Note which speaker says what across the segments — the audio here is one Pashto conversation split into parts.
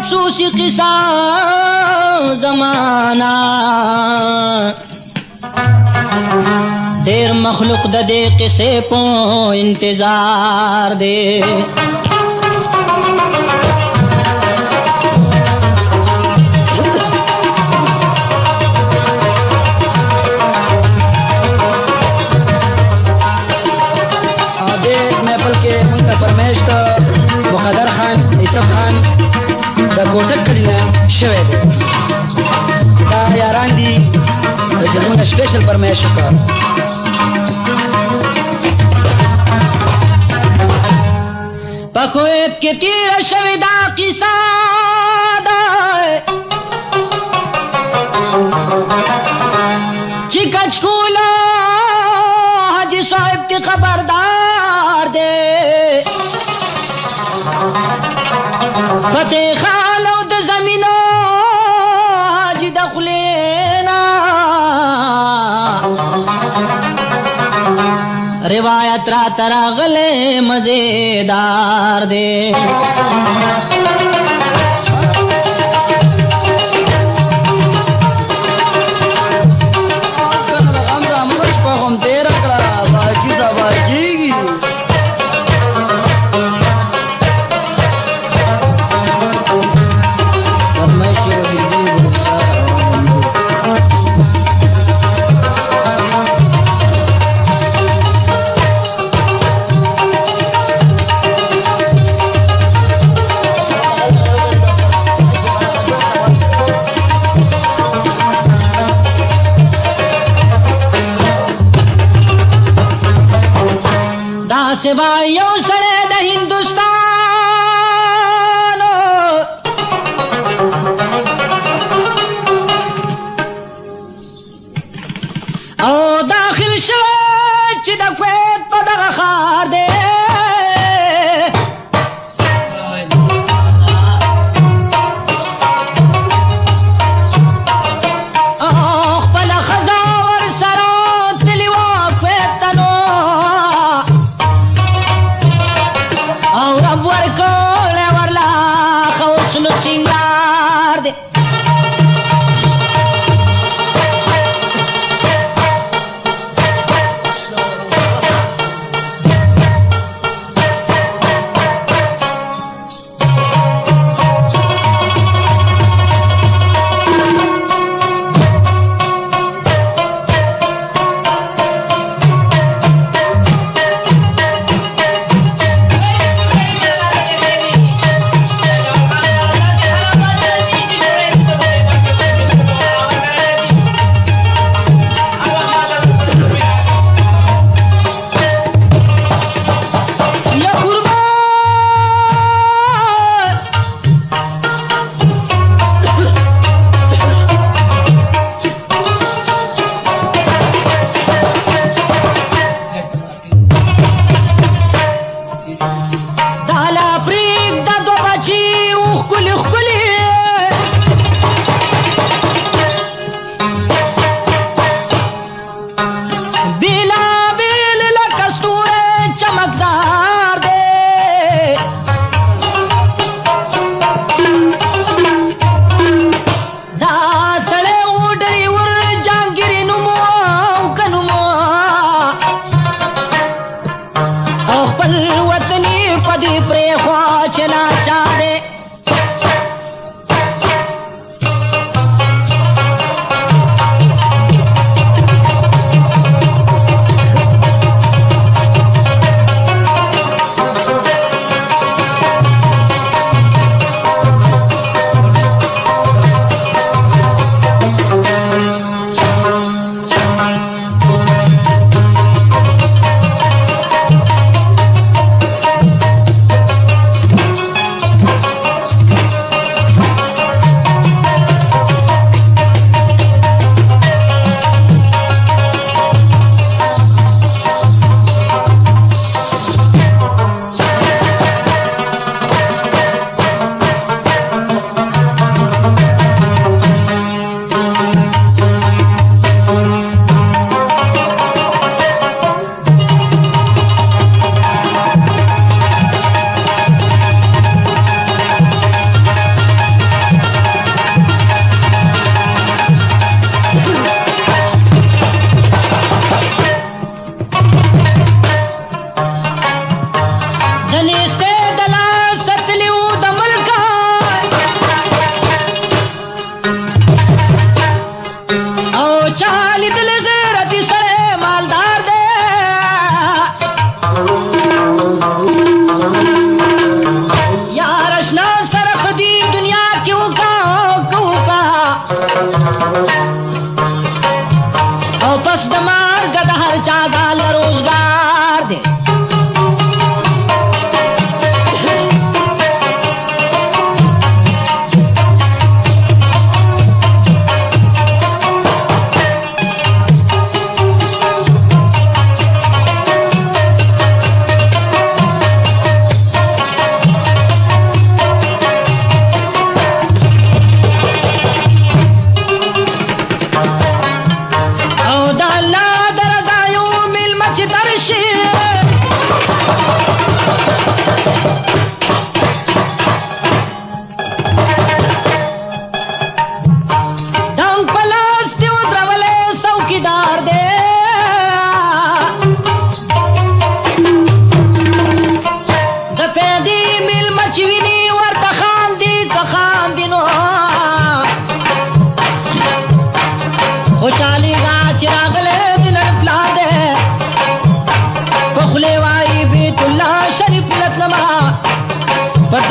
Speaker 1: افسوسی قصہ زمانہ ډیر مخلوق د دې قصې په انتظار دی فرمایش د مقدر خان یوسف خان د کوټک کلینا شوی دی دا یاران دي چې موږ سپیشل فرمایش وکړ په کویت کې تیر شوی دا قصه ده چې کچکولا حاجی صاحب ته خبردار دی فتح خالو د زمینو حاجی د خلینا روایت را تراغلے مزیدار دے سوای یو سړی د هندوستان او داخل شوی چې د کویت په دغه ښار دی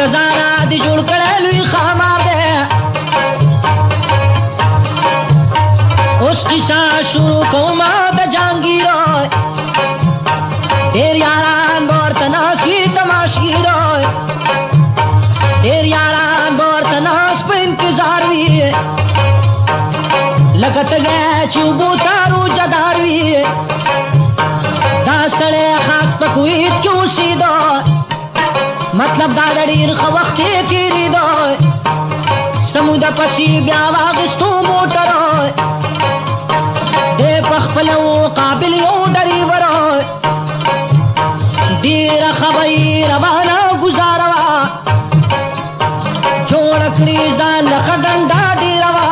Speaker 2: دزانا دی جوړ کړه لوی خامار ده اوس قصه شروع کوم د جهانگیر ډیر یاران ورته ناس وی تماشګیر ډیر یاران ورته ناس په انتظار وی لکه تګه چې وبو تارو جدار وی دا سړی خاص په کویت کې اوسېده مطلب دا د ډېر ښه وخت یې تېرېده سموده پسې بیا واخیستو موټر دی په خپله و قابل یو ډریور ډېره ښه به یې روانه ګزاره وه جوړه کړي ځان له ښه ډنډه ډېره وه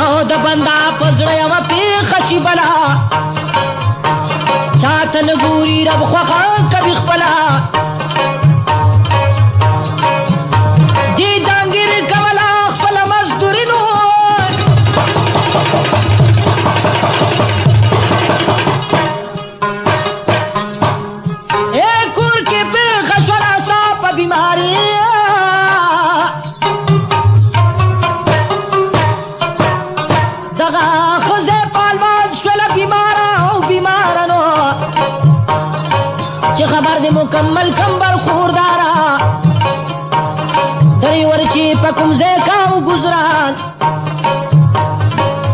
Speaker 2: او د بنده په زړه یوه پېښه شي بله چاته نه ګوري رب خوښه کوي خپله دې جهانګیر کوله خپله مزدوري نو کور کې پېښه شوه راسه په بیماري دغه ښځې پالوان شوله بیماره او بیماره نو چې خبر دې مکمل کمبر خورداره ډریور چې په کوم ځای کاو ګزران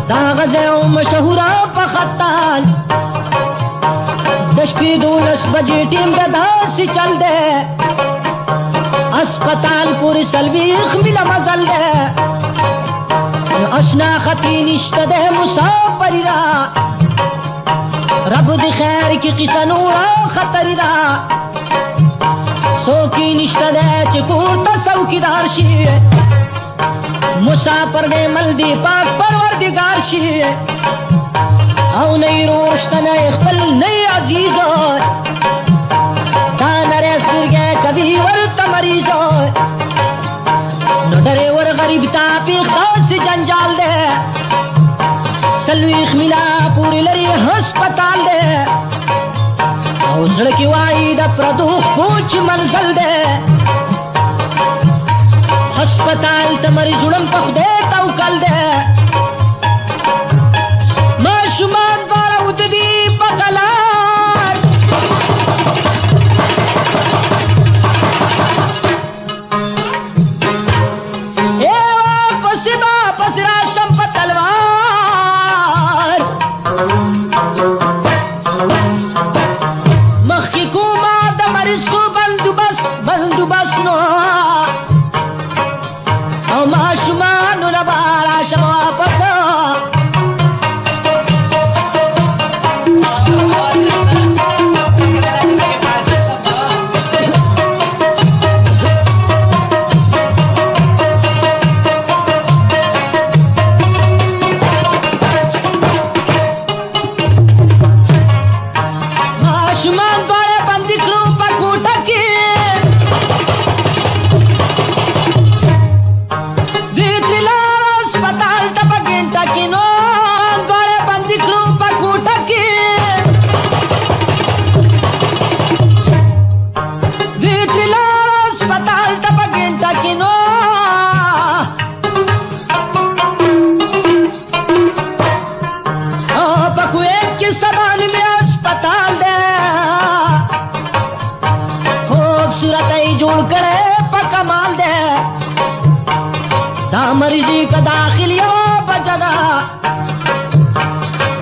Speaker 2: دا هغه ځای و مشهوره په خطان د شپې 12 بجې ټیم د داسې چل دی اسپتال پورې 40 میله مزل دی اشنا خطی نشته ده مسافری را رب دی خیر کی قصه نورا خطری را سوکی نشته ده چه کورتا سوکیدار شی مسافر نے مل دی پاک پروردگار شی او نئی روشت نئی خپل نئی عزیز دا نریس برگے کبھی ورطا مریض نو ډریور غریب تا پیښتا سي جنجال ده سلويخ میلا پوری لري هسپتال ده او زړه کې وای د پردوخ پوچ منزل ده هسپتال ته مریض وړم په خدای توکل ده ما شومان دواړه وددي په قلار مخکې کومه د مریض خو بندوبست نو او ماشومانو له به راشم واپس मरीजी का दाखिलिया बचदा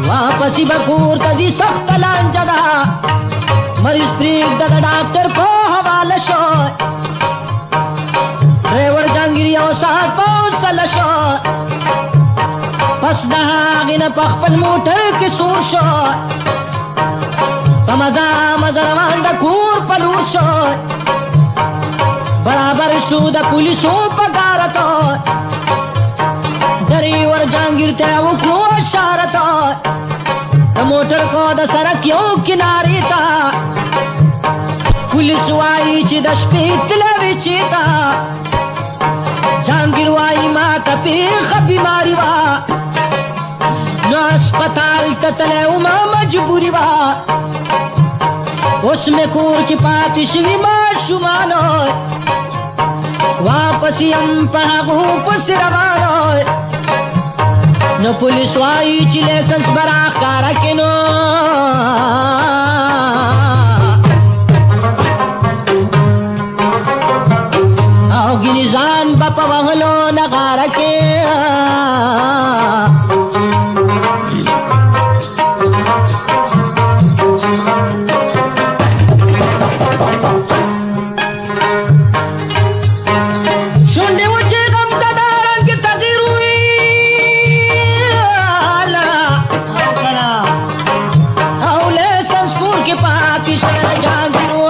Speaker 2: वापसी बकूर तदी सख्त लांजदा मरीज प्रीक द डॉक्टर को हवाले शो ड्राइवर जहांगीरिया साथ पहुंचल शो पस दहागिन पखपल मोटर के सूर शो पमजा मजरवान द कूर पलूर शो बराबर स्टू द पुलिसों पगारतो ड्राइवर जहांगीर ते वकलो इशारत मोटर को द सड़क यो किनारे था पुलिस वाई ची द शपे तलवे चेता जहांगीर वाई माता पे बीमारी वा न अस्पताल ततले उमा मजबूरी वा اوس مې کور کې پاتې شوي ماشومان واپس یم په هغو پسې روان نو پولیس وایي چې لیسنس به راښکاره کړي نو او ګینې ځان به په وهلو نغاره کې شونډې وچې غمزده رنګ تغییر وي او لیسنس کور کې پاتې شوی جهانګیر و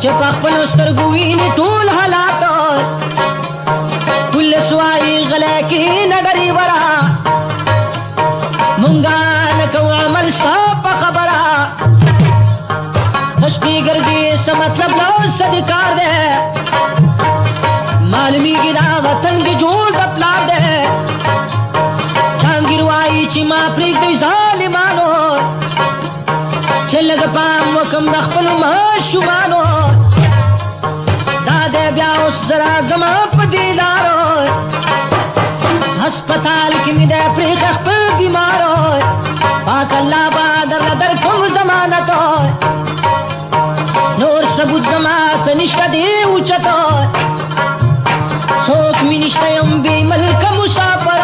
Speaker 2: چې په خپلو سترګو ویني ټول حالات پولیس وایي غلی کښېنه ډریوره مونږه نه کوو عمل ستا په خبره د شپې ګرځې څه مطلب نه څه د کار دی معلومیږي دا وطن دې جوړ د پلار دی جهانګیر وایي چې ما پرېږدئ ظالمانو چې لږ پام وکړم د خپلو ماشومانو دا دی بیا اوس زه راځم په دې لارو هسپتال کې مې دی پرېښه خپل بیمارو پاک الله به درله درکړم ضمانت نور ثبوت زما څه نشته دی اوچت څوک مې نشته یم بې ملکه مسافر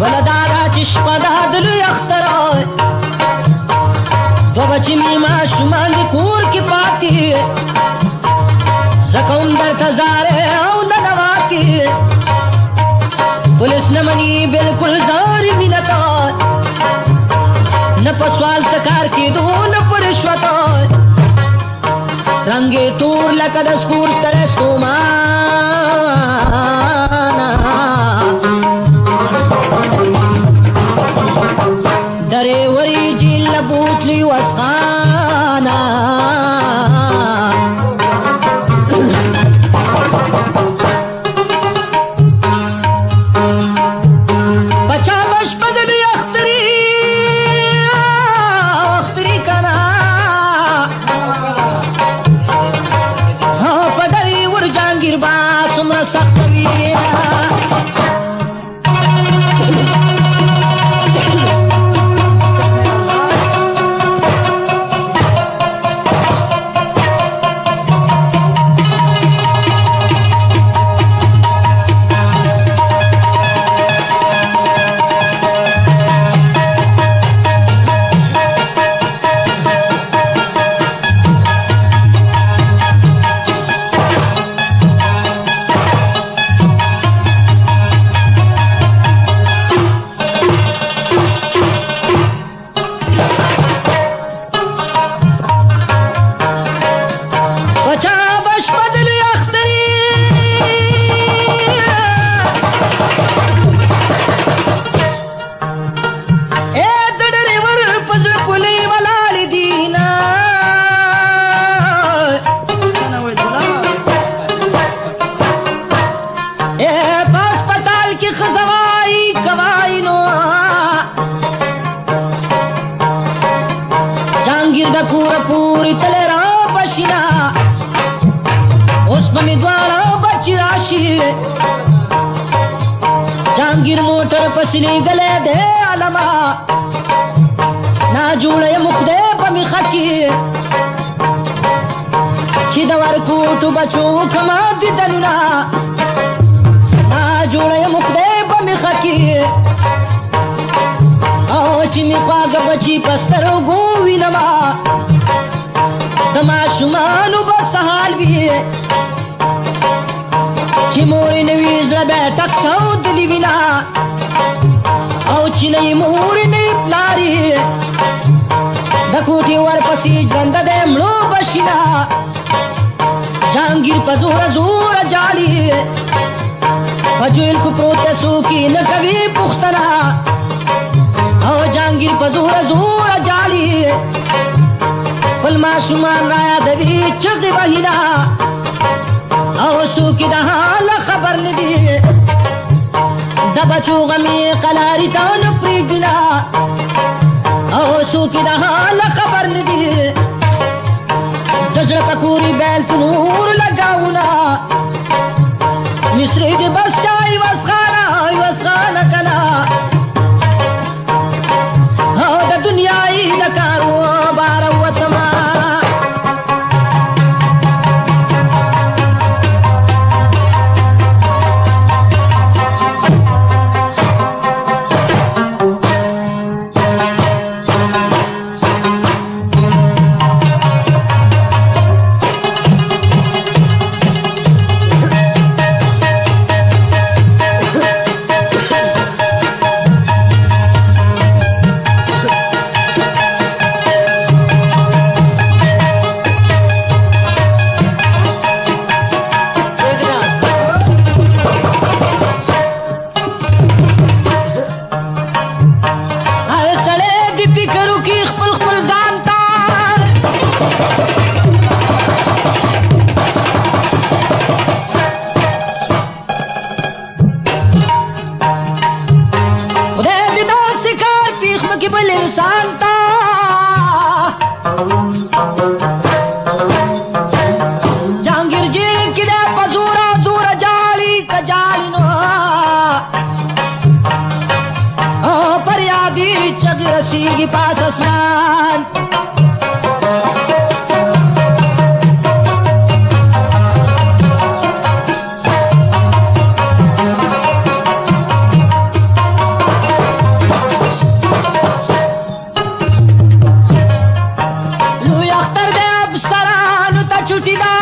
Speaker 2: بله دا ده چې شپه ده د لوی اختر دو بچی می ماشومان دی کور کی پاتی زکوم در تزاره او ننواتی پولیس نمانی بالکل زاری بینتا نپسوال سکار کی دو نپرشوتا رنگی تور لکد اسکور سترستو مانا دره وری جیل بوتلی وسخانا بچا بش بدلی اختری کنا پدری ور جانگیر با سمر سختوی جهانگیر موټر پسلی گلے دے علما نا جوڑے مخدے پا مخکی چې د ورکوټو بچو کما دیدلونه نا جوړه یم خدای په مخه کې او چې مې خواږه بچي په سترګو وینمه د ماشومانو به څه حال وي چې مورې نه وي زړه به یې ټک چاودلي وینه او چې نه یې مورې نه یې پلار یې د کوټې ورپسې ژرنده دی مړو به شینه جهانګیر په زوره زوره جاړي په جیل کو پروت دی څوک یې نه کوي پوښتنه او جهانګیر په زوره زوره جاړي خپل ماشومان را یادوي چغې وهینه او څوک یې د حاله خبر نه دي د بچو غم یې قلاري ته نه پرېږدي نه او څوک یې د حاله خبر نه دي د زړه په کورې بیلتون اور لګاونه مصري دې بس کا عوض خانه کنه او د دنیا یې د کاروبار وتمه رسیږي پاس اسمان لوی اختر د افسرانو ته چوټي ده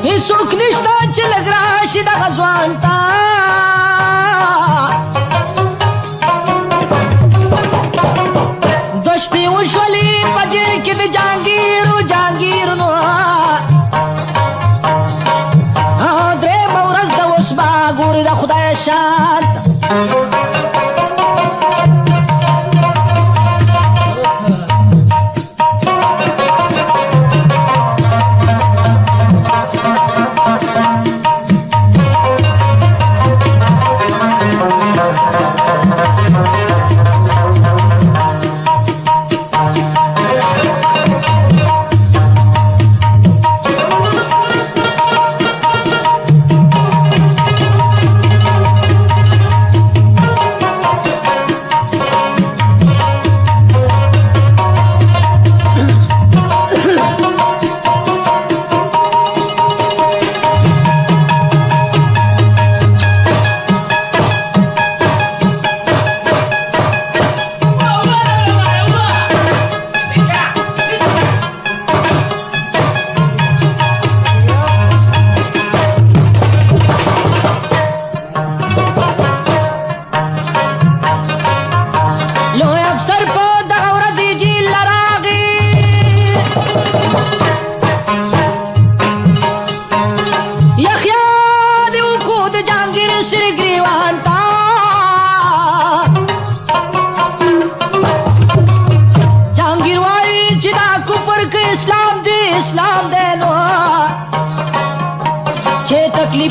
Speaker 2: هیڅوک نشته چې لږ راشي دغه ځوان ته دوه شپې وشولې په جیل کې د جهانګیرونو درېیمه ورځ ده اوس به ګوري د خدای شان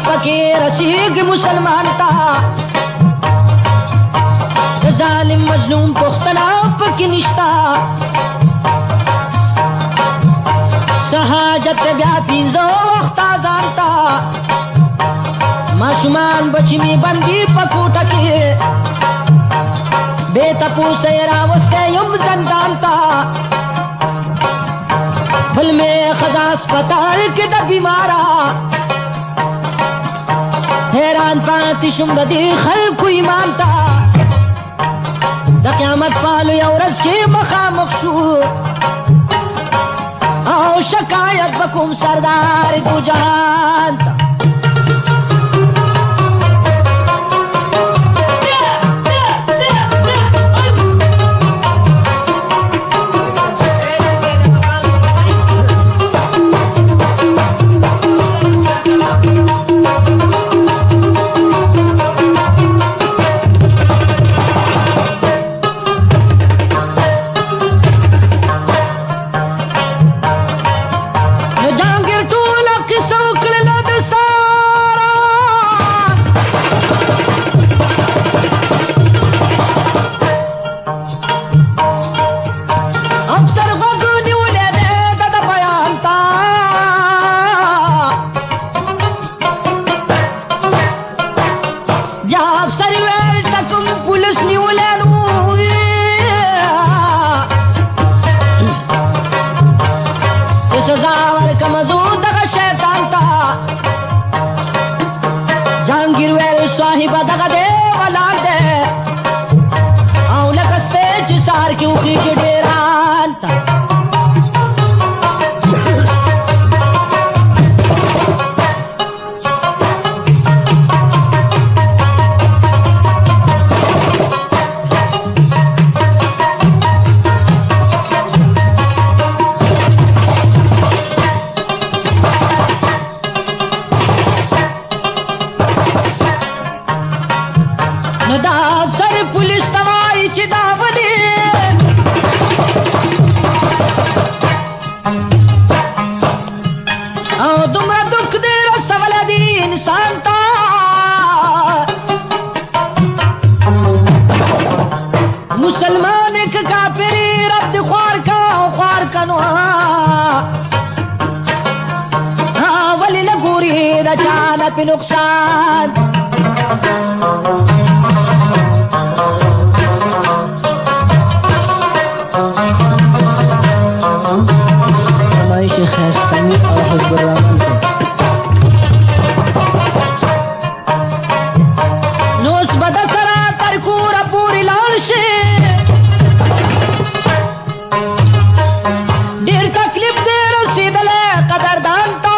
Speaker 2: پکې رسیږي مسلمان ته ظالم مظلوم پښتنا پکې نشتا سہاجت بیا پینځه وخت اذان تا ماشومان بچی می بندي پکوټه کې ټاپو سیرا وسته یم زندان تا بل میں خزا اسپتال کې د بیمارا حیران پاتې شم د دې خلکو ایمان تا د قیامت پالو یو ورځ چې مخامخ شو او شکایت بکوم سردار دو جهان تا نقصان فرمایش خستمی او حزب الرحمن نوس بد سرا تر کور پوری لال شي ډیر تکلیف دې رسیدله قدردان تا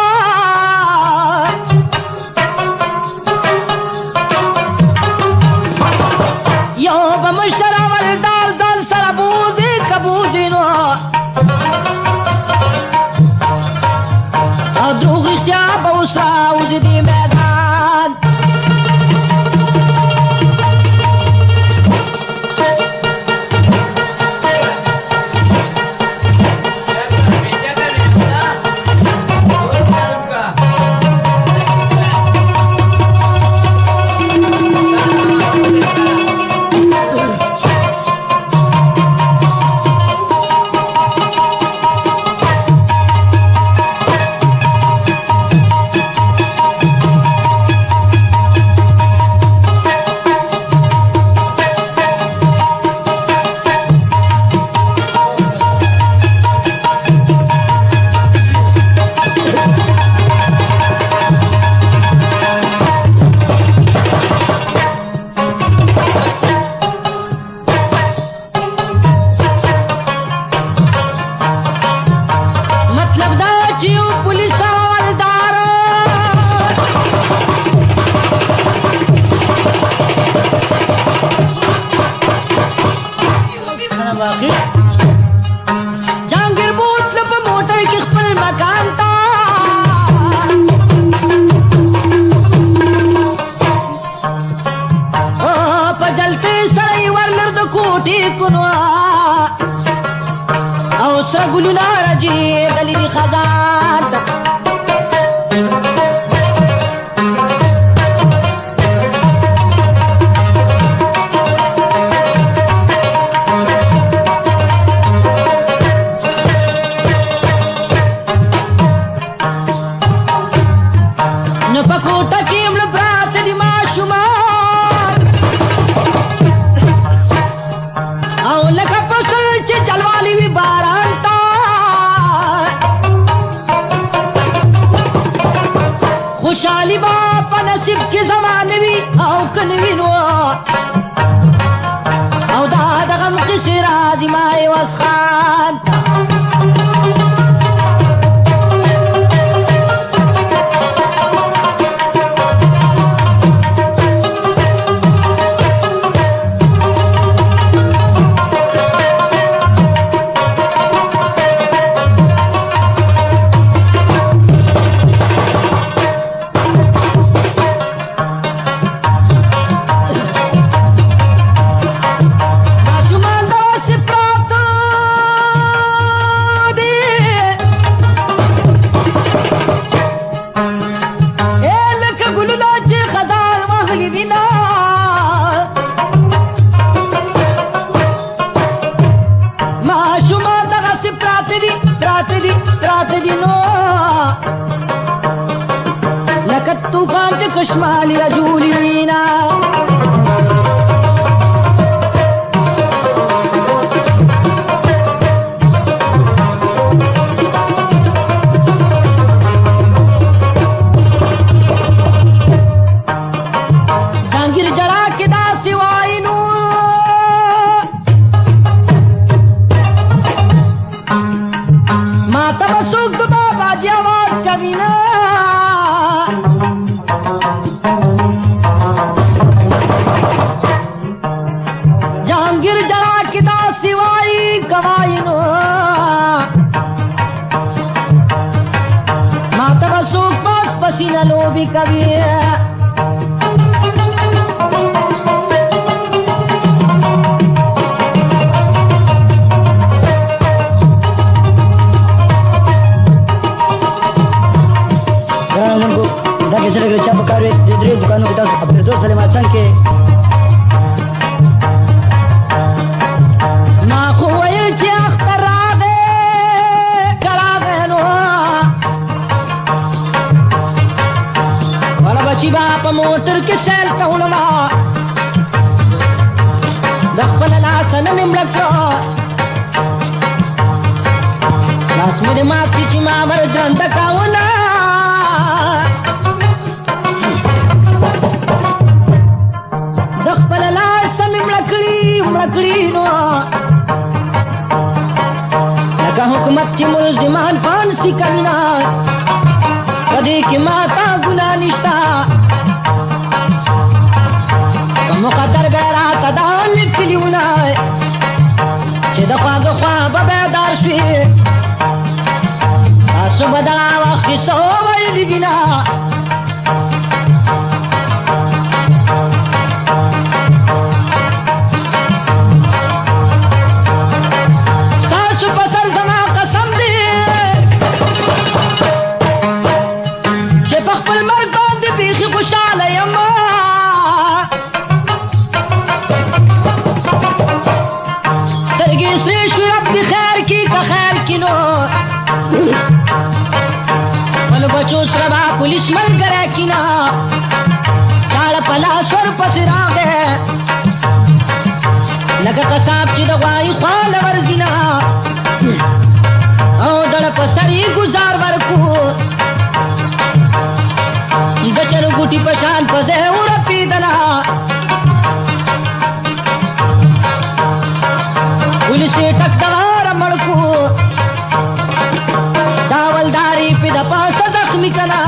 Speaker 2: چې با په نصیب کې زمانه وي او کنه وینو او دا د غم قصې راځي ما عوض خان کشمالی رجولی وینا جانگیر جڑا کے دا سوائی نو ماتا بسوک دو بابا جی آواز کبینا لو بھی کبھی چپکارے دکانوں کے اپنے دوست سلیمان سنگ کے په موټر کې سیل کومه د خپل لاس نه مې مړ کړ لاس مې مات چې ما ورځند کاوله د خپل لاس مې مړ کړی نو لکه حکومت چې ملزمان فانسی کړنا کدی کې ماتا ګنا نشتا مقدر غیرا تدان لیکلیونه چې د خواږه خوا به بیدار شوي تاسو به دغه وخت څه ویلي وینا ستاسو په سر زما قسم دی چې په خپل مرګ باندې بیخي خوشحاله یم بچو سربا پولیس مل کرے کینا ساڑ پلا سور پس راغے لگا قصاب چی دغوائی خوال ورزینا او دڑ پسری گزار ورکو دچر گوٹی پشان پزے اڑا پیدنا پولیس ٹک دوار مڑکو داولداری پی دا پاس زخمی کنا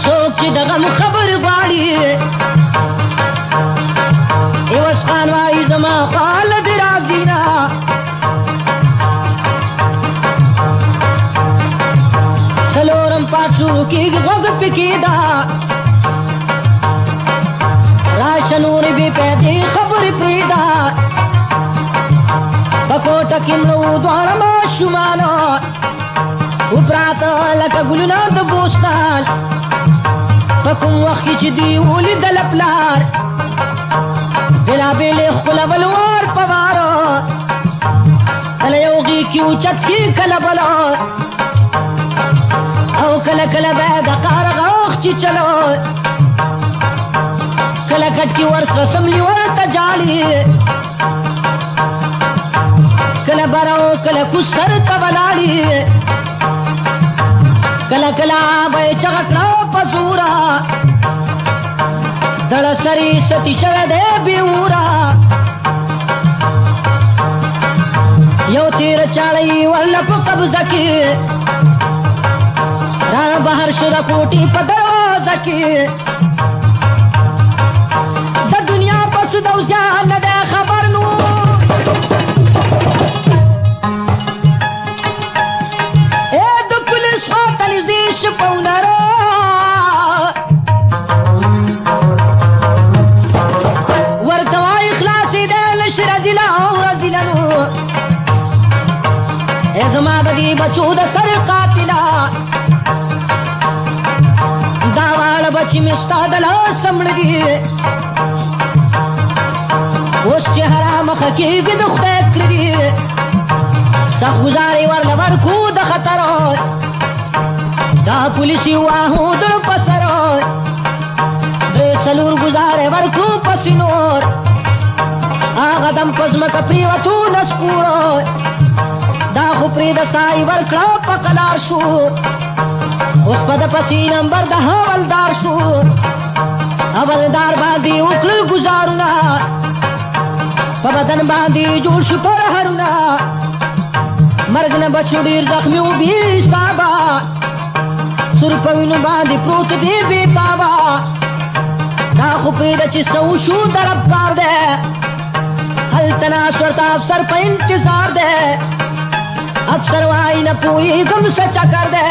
Speaker 2: سوک چی دا غم خبر غاڑی ایوز خانوائی زمان خالد رازینا سلورم پاچو کی غض پکی دا راشنور بی پیدی خبر پریدا بکوٹا کملو دوارما شمانا وپراتا لکا گلنا دا بوستان پکم وقتی چی دیولی دلپلار بلا بیلی خلا بلوار پوارا کلا یوغی کی اوچت کی کلا بلا او کلا کلا بید قارغ آخ چی چلو کلا کٹ کی ورس رسملی ورطا جالی کلا براو کلا کسر تولاری کلا کلا به چغکړه پزورا دړ سری ستی شوه دې بیورا یو تیر چاړی ول په قبضه کې را بهر شو کوټي په دروازه کې د دنیا پس دو ځان نه خبر نو اے د پولیس خاطر دې شپونرا ورته وای اخلاص دې لشر ذلا او رذلنو اے زما د دې بچو د سر قاتلا دا واړه بچی مستا د لاس سمړګي اوس چې حرام خکېږي د خدای کړی سخوزاري ورنه ورکو د خطر دا پولیسي واهو دړ پسر درې سلور گزارې ورکو پسینور هغه دم پزمکه پریوتو نسپور دا خو پرې د سای ورکړه په قلار شو اوس په د پسې نمبر د حوالدار شو حوالدار باندې وکړل گزارونه په بدن باندې جوړ شو پرهرونه مرګ نه بچو ډېر زخمي و بې حسابه سور په وینو باندې پروت دی بېتابه دا خو پرېږده چې څه وشو طرفدار دی هلته ناست ورته افسر په انتظار دی افسر وایي نه پوهېږم څه چکر دی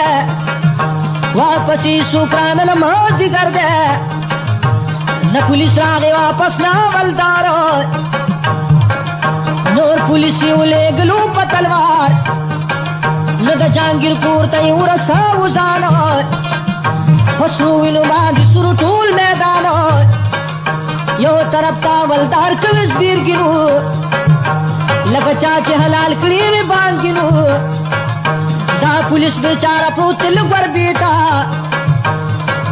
Speaker 2: واپسې څوک رانه مازدیګر دی نه پولیس راغی واپس نه حوالدار نور پولیس یې ولېږلو په تلوار نه د جهانګیر کور ته یې ورساو ځان په سرو وینو باندې سور ټول میدان یو طرف ته حوالدار کوي زبېرګینو لکه چا چې حلال کړي وي بانګینو دا پولیس بیچاره پروت لږ وربېته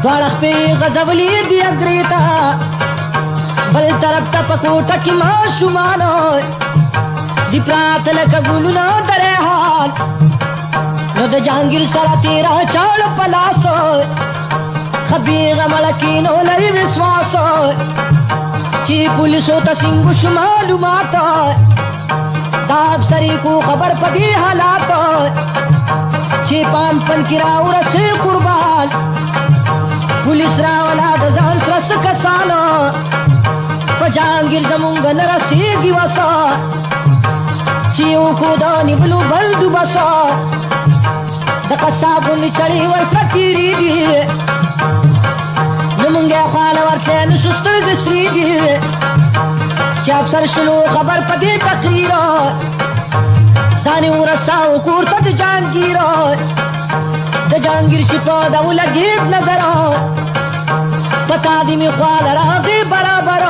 Speaker 2: دواړه خپې غځولې دي اګرې ته بل طرف ته په کوټه کې ماشومان دي پراته لکه ګلونه د ریحان نو د جهانګیر سره تېره چاړه په لاس خبیغه مړکینو لري وسواس چې پولیسو ته څنګه شو معلومات دا افسرې کو خبر په دې حالات چې پان پن کې راورسې قربان پولیس راولا د ځان سره څه کسانو په جهانګیر زمونږ نه رسېږي وسه چې وکړو د نیولو بل دوبسه د قصابونې چړې ورسره تېرېږي زمونږ یې خواله ورتلی نه شو سترګې سرې دي چې افسر شنو خبر په دې تقریر ځان یې ورساو کور ته د جهانګیر د جهانګیر چې په ده ولګېد نظر پتا دې مې خواله راغې برابر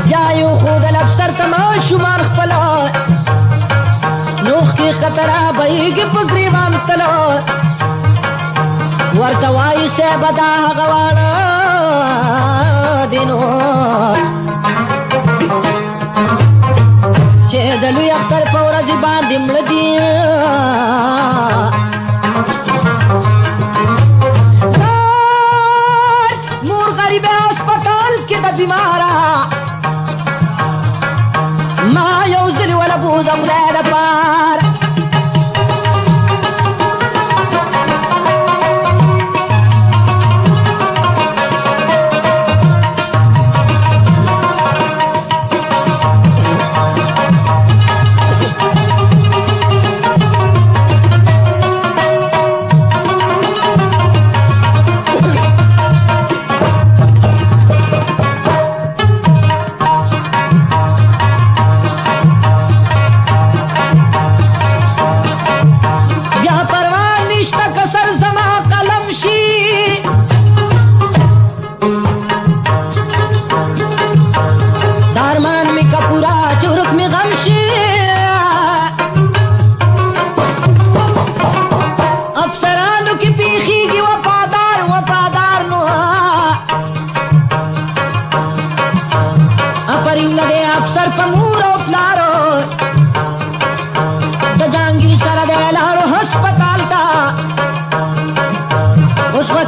Speaker 2: بیا یې وښودل افسر ته ماشومان خپله نوښ کې ښکته رابهېږي په ګرېوان تله ورته وایي صیبه دا هغه واړه دي نو چې د لوی اختر په ورځې باندې مړه دي مور غریبه هسپتال کې د بیماره ما یو ځلې وله بوزه خدای لپاره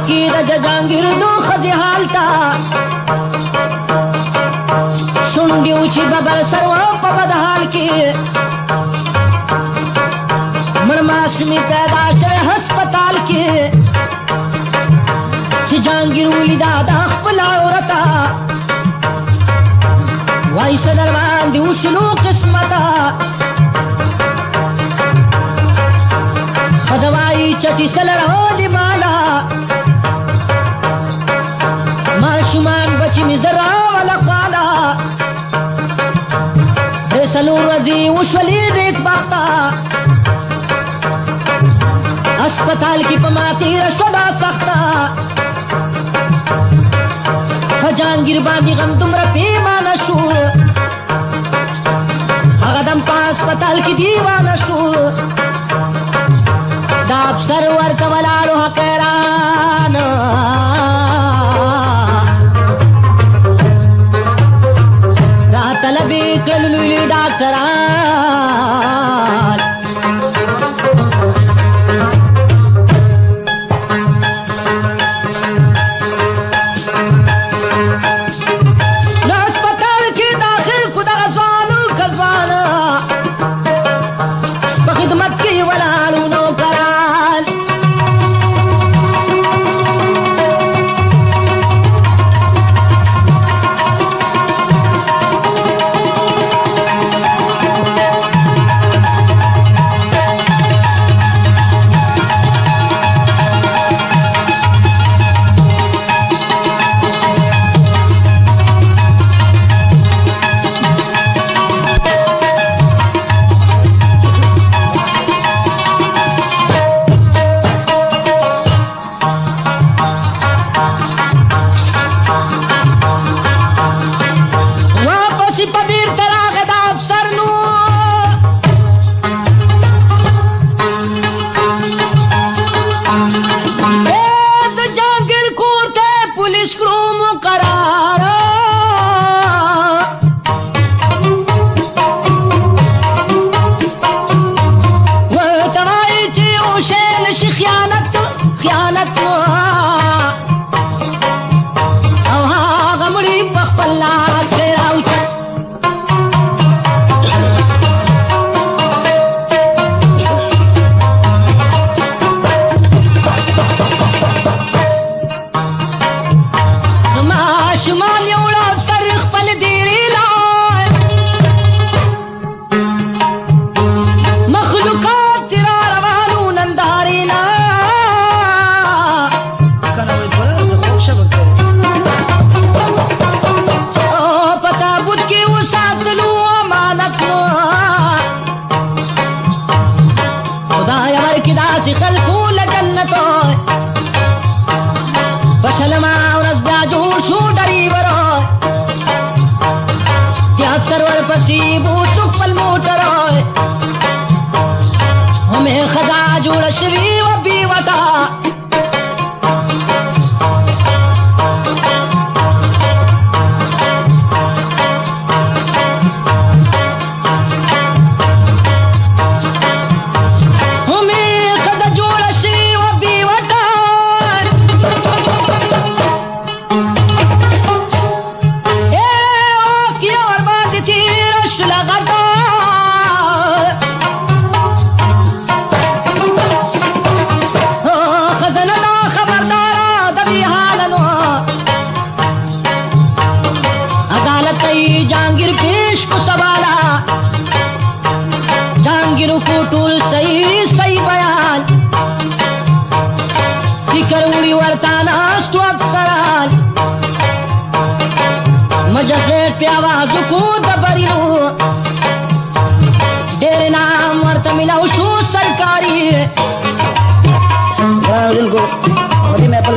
Speaker 2: کی د جهانگیر دو خزی حالتا شونډیو چې ببر سرو په بد حال کې مړ ماسومي پیدا شوه هسپتال کې چې جهانگیر ولیدا د خپل عورتا وای صدر باندې وشلو قسمتا خزوای چټي سلره دی مالا ما شومان بچی می زرا ولا خالا رسلو رزي وشولي دیک بختا اسپتال کی پماتی رشدا سختا جهانگیر باندې غم دومره پیمانه شو هغه دم په اسپتال کې دیوانه شو دا افسر ورکولاړو حقیران راتلبې کړل لوی ډاکټران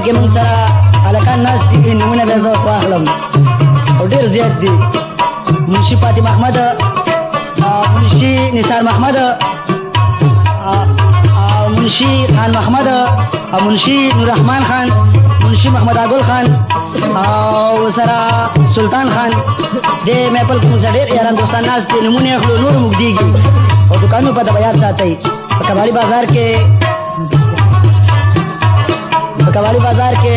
Speaker 2: کې موږ سره الکان ناس دي نمونه به زو سواخلم او ډیر زیات دي منشي فاطمه احمد منشي نثار محمد منشي خان محمد منشي نور رحمان خان منشي محمد اګل خان او سره سلطان خان د میپل کې موږ ډیر یاران دوستان ناس دي نمونه خو نور موږ دیږي او دکانو په د بیان ساتي په کباړي بازار کې
Speaker 1: कवाली बाजार के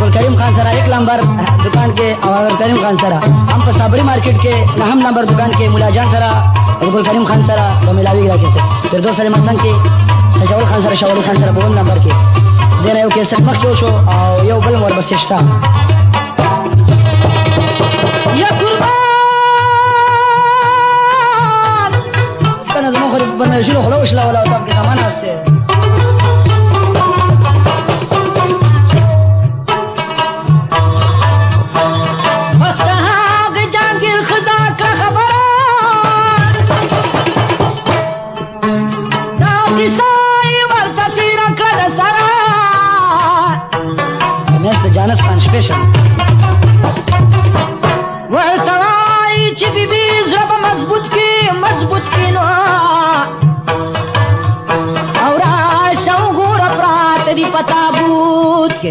Speaker 1: गुल करीम खान सरा 1 नंबर दुकान के और करीम खान सरा हम पर साबरी मार्केट के 9 नंबर दुकान के मुलाजान सरा गुल करीम खान सरा वो मिलावी इलाके से फिर दो सलीमान संग के शजाउल खान सरा शवाली खान सरा 2 नंबर के दे रहे हो के सब क्यों शो और ये बल और बस चेष्टा या कुर्बान kana zama khari bana shilo kholo shila wala tab ke saman aste Janus Khan special. Wartawai chibi biz rab mazbut ki no. Aura shaugur aprat di patabut ke.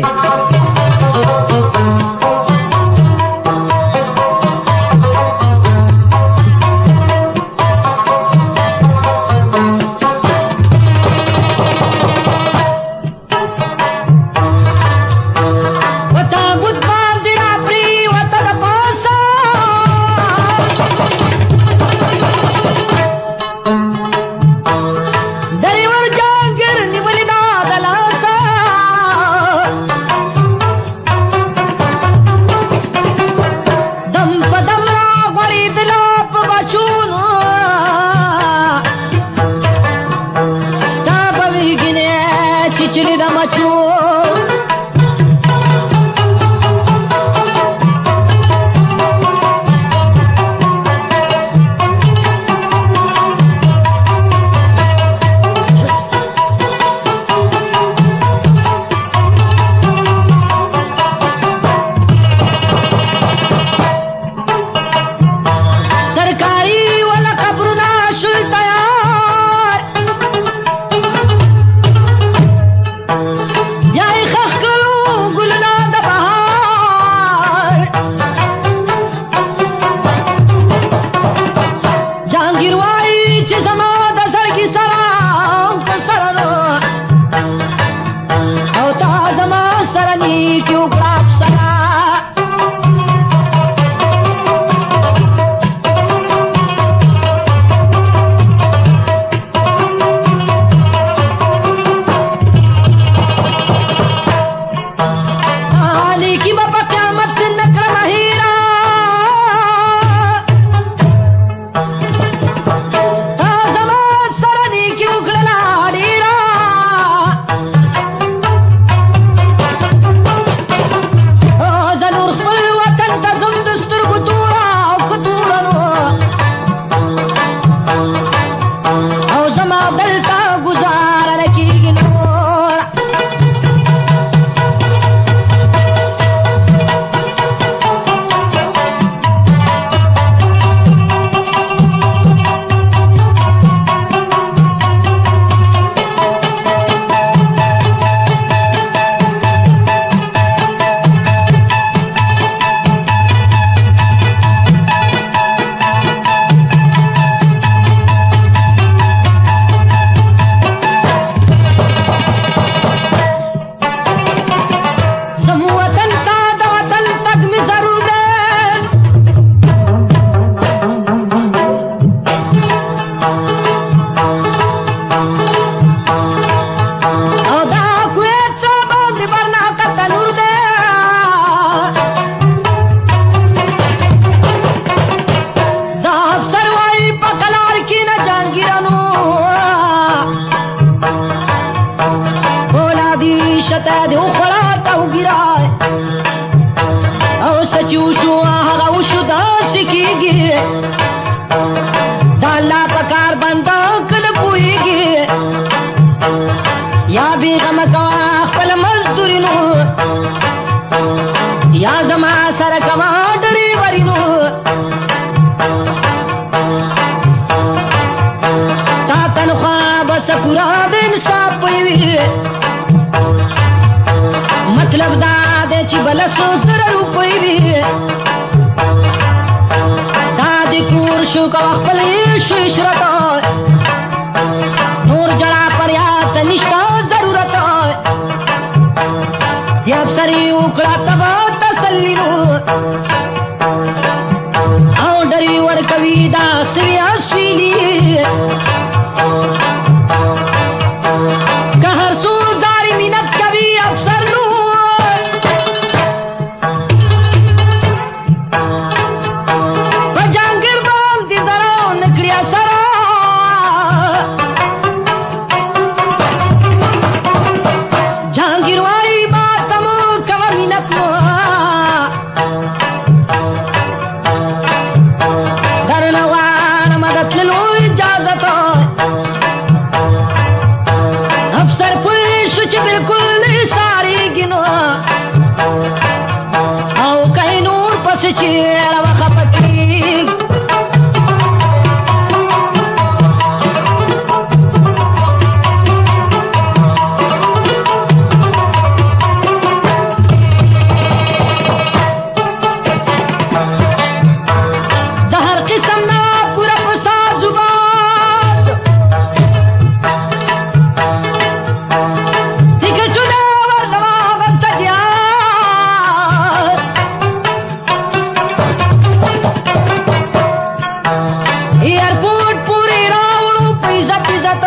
Speaker 1: मतलब दादे ची बलसो जरू कोई दादी कुर्शु का वक्ल इशरत नूर जड़ा पर या तनिष्ठा जरूरत
Speaker 2: او ډری ورکوي دا سوي اسویلی که هر څو زاری مینت کوي افسر نو په جهانګیر باندې زرا نکړي اثر جهانګیر وایي بات مو کوه مینت مو درنه غواړم د تللو اجازت افسر پوه شو چې بالکل نه سارېږي نو او که نور پسې چېړه وخفه کېږي د هر قسم نه پوره په سازو باز ټکټونه ورته واغسته جهاد ایرپورټ پورې راوړو په عزت عزت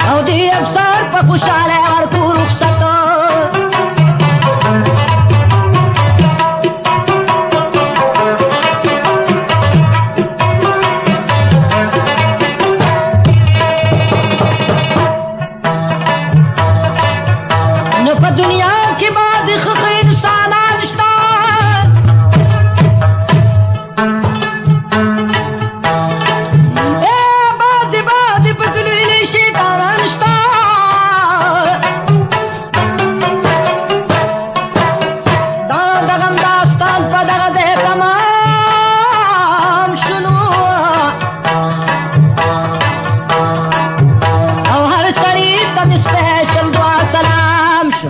Speaker 2: او دې افسر په خوشحاله ورکو رخصت نو په دنیا کې بعد ښه انسانان شته بعد په کلوې شیطانان شته دا د غم داستان په دغه ځای تمام شنو او هر سړي ته مې سپیشل دعا سلام شو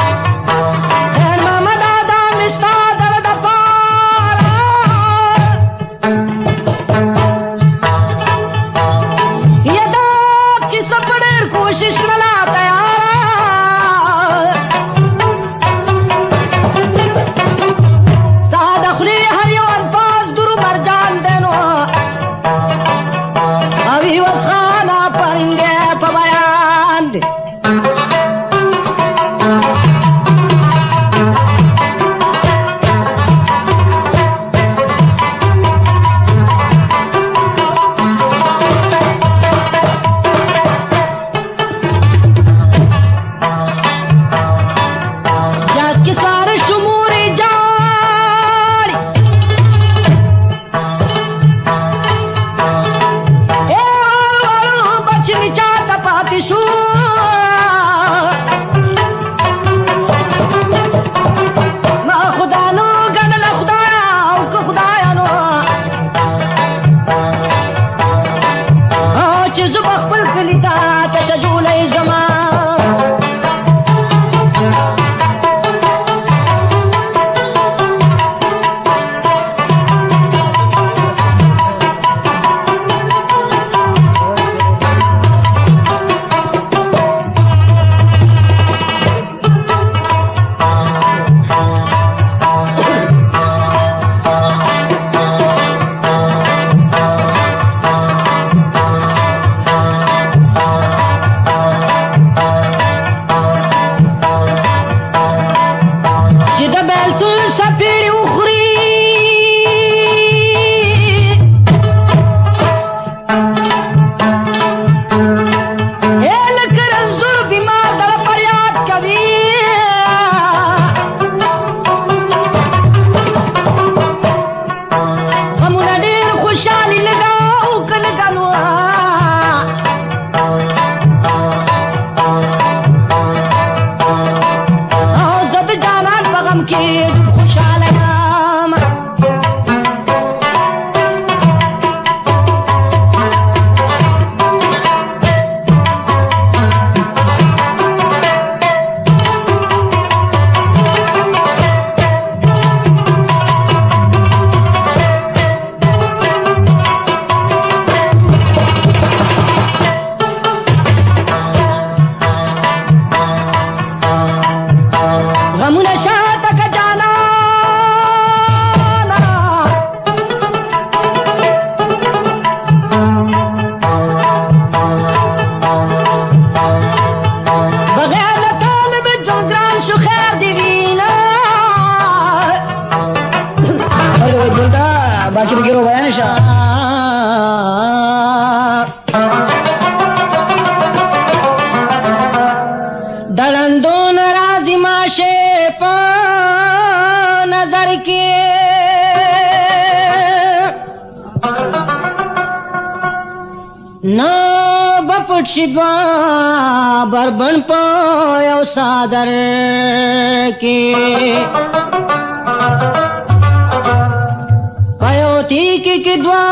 Speaker 2: خیر محمد آدم مې ستا دغه دپاره یا دا کیسه په ډېر کوشش کړله تیاره ستا د خولې هر یو الفاظ درو مرجان دی نو او عوض خانه پرنګې په بیان دی یا کې ساره شمورې جاړي اے والو بچ می چاته پاتې شو پټ شي دوه بربن په یو څادر کې په یو تیکي کې دوه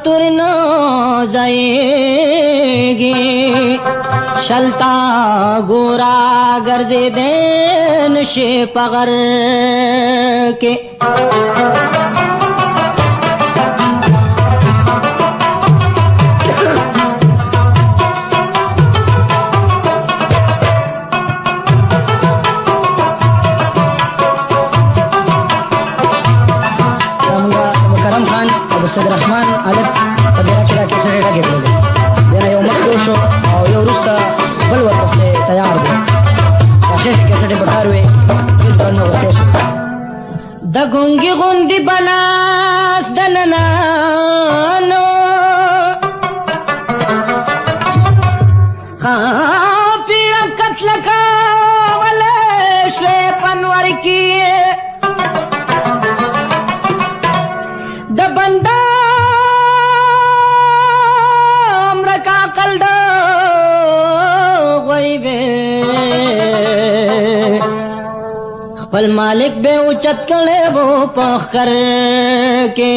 Speaker 2: تورې نه ځایږي شلتا ګورا ګرځېدی نشي په غر کې صدر رحمان الف په دغه کې راکې سره راګېدل دا یو مخکې شو او یو وروسته بل ورپسې تیار دی اخر کې سړي بکار وي ټول نو ورته شو د ګونګي غوندي بناس دننا نو ها پیر کټل کا ولې شوي پنور کې د بندا امرکا قلد غویبه خپل مالک به اوچت کړي وو پخ کر کې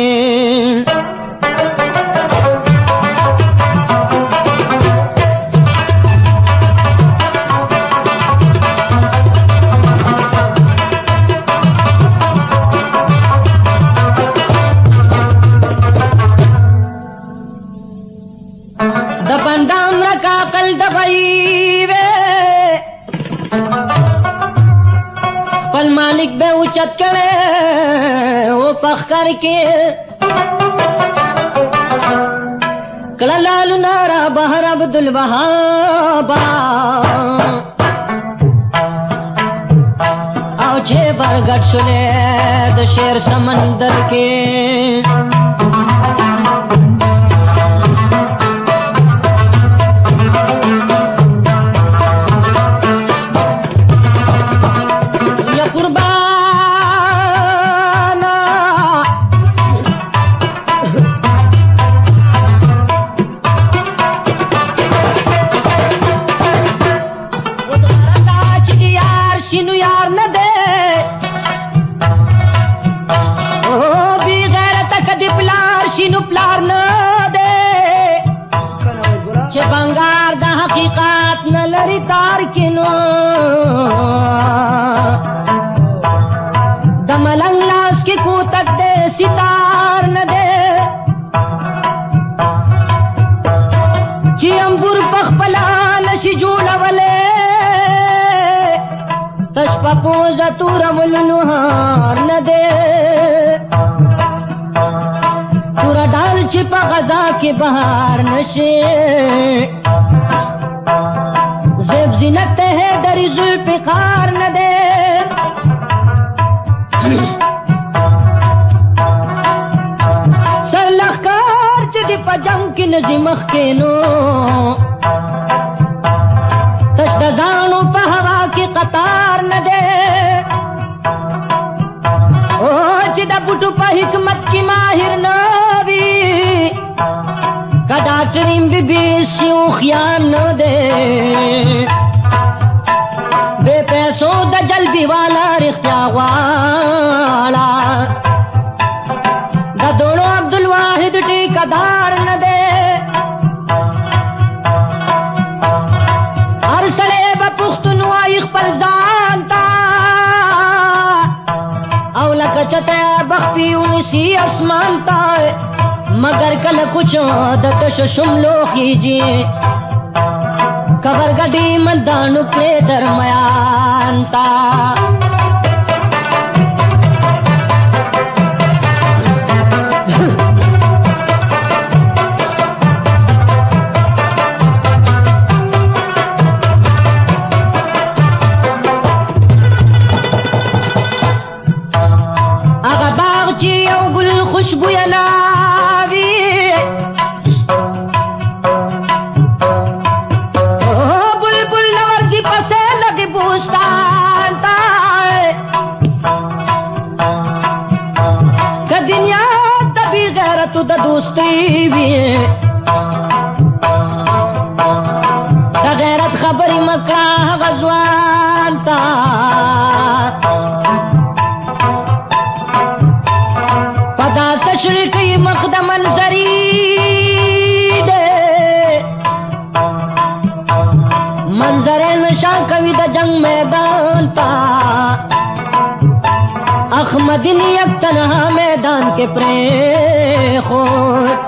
Speaker 2: مالک بے اوچت کرے وہ پخ کر کے کلا لالو نارا بہر عبد الوہابا او چھے برگٹ شلے د شیر سمندر کے دملنگ لاس کی کوتک دے ستار نہ دے چی امبور پخ پلا نشی جولا ولے تشپا پوزا تورا ولنوہار نہ دے تورا ڈال چپا غزا کی بہار نشے زیب زینت ہے دری ظلف خار نہ دے سر لخکار چدی پا جنگ کی نزمخ کے نو تشدزانو پا ہوا کی قطار نہ دے او چدا بٹو پا حکمت کی ماہر نوی کا ڈاکٹرین بی بی سیوں خیان نہ دے بے پیسوں دا جلدی والا رختیا والا دا دوڑو عبدالواحد ٹیکہ دار نہ دے ہر سڑے با پختنوائی خپل زانتا اولا کچتے بخفی انسی اسمانتا مگر کل کچھ دتش شملو خیجی کبر گڈی مندانو پلے درمیان تا اگا باغ چی یو گل خوشبو یناوی بلبل نورزی پسے لگی بوستان تا خبرې مکړه هغه ځوان ته په داسه شرکۍ مخ د منظري دی منظرې نشا کوي د جنگ میدان ته احمد نیک تنها میدان کې پرېښود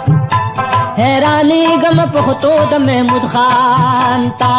Speaker 2: حیرانی غم پختو د محمود خان تا